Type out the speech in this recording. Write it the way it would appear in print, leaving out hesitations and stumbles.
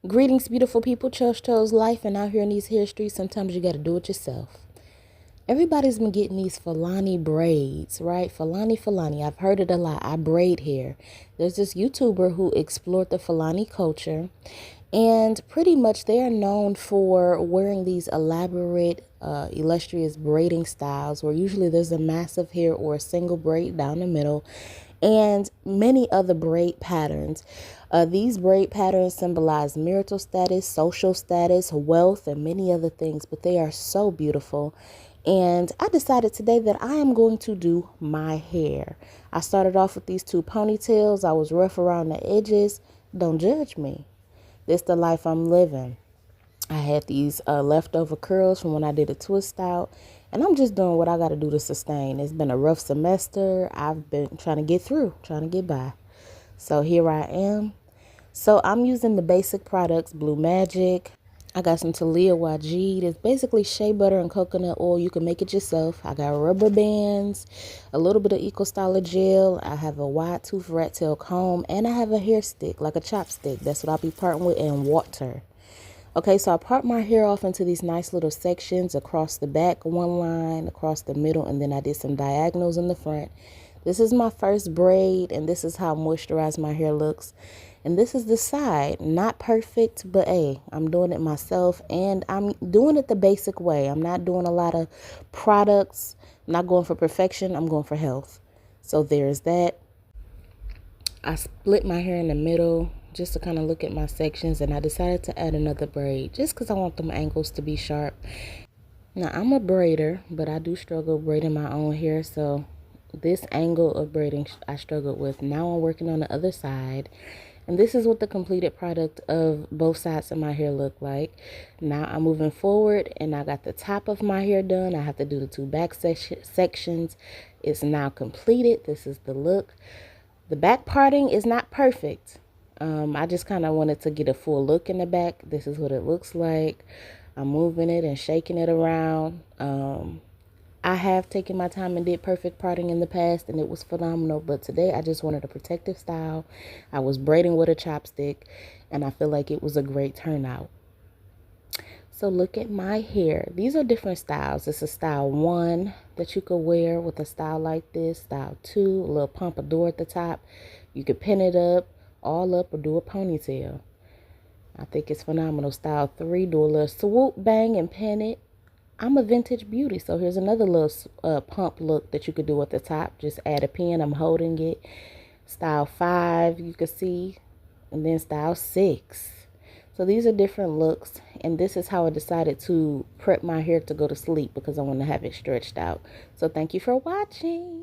Greetings, beautiful people. Chose life, and out here in these hair streets, sometimes you got to do it yourself. Everybody's been getting these Fulani braids, right? Fulani. I've heard it a lot. I braid hair. There's this YouTuber who explored the Fulani culture, and pretty much they are known for wearing these elaborate, illustrious braiding styles where usually there's a massive hair or a single braid down the middle and many other braid patterns. These braid patterns symbolize marital status, social status, wealth, and many other things, but they are so beautiful. And I decided today that I am going to do my hair. I started off with these two ponytails. I was rough around the edges. Don't judge me. This the life I'm living. I had these leftover curls from when I did a twist out, and I'm just doing what I got to do to sustain. It's been a rough semester. I've been trying to get through, trying to get by. So here I am. So I'm using the basic products, Blue Magic. I got some Talia YG. It's basically shea butter and coconut oil. You can make it yourself. I got rubber bands, a little bit of Eco Styler gel. I have a wide tooth rat tail comb, and I have a hair stick, like a chopstick. That's what I'll be parting with, and water. Okay, so I part my hair off into these nice little sections across the back, one line, across the middle, and then I did some diagonals in the front. This is my first braid, and this is how moisturized my hair looks. And this is the side. Not perfect, but hey, I'm doing it myself, and I'm doing it the basic way. I'm not doing a lot of products. I'm not going for perfection. I'm going for health. So there's that. I split my hair in the middle just to kind of look at my sections, and I decided to add another braid just because I want them angles to be sharp. Now, I'm a braider, but I do struggle braiding my own hair, so this angle of braiding I struggled with. Now I'm working on the other side, and this is what the completed product of both sides of my hair look like. Now I'm moving forward, and I got the top of my hair done. I have to do the two back sections. It's now completed. This is the look. The back parting is not perfect. I just kind of wanted to get a full look in the back. This is what it looks like. I'm moving it and shaking it around. I have taken my time and did perfect parting in the past, and it was phenomenal. But today I just wanted a protective style. I was braiding with a chopstick, and I feel like it was a great turnout. So look at my hair. These are different styles. This is style 1 that you could wear with a style like this. Style 2, a little pompadour at the top. You could pin it up, all up, or do a ponytail. I think it's phenomenal. Style 3, do a little swoop, bang, and pin it. I'm a vintage beauty, so here's another little pump look that you could do at the top. Just add a pin. I'm holding it. Style 5, you can see. And then style 6. So these are different looks, and this is how I decided to prep my hair to go to sleep because I want to have it stretched out. So thank you for watching.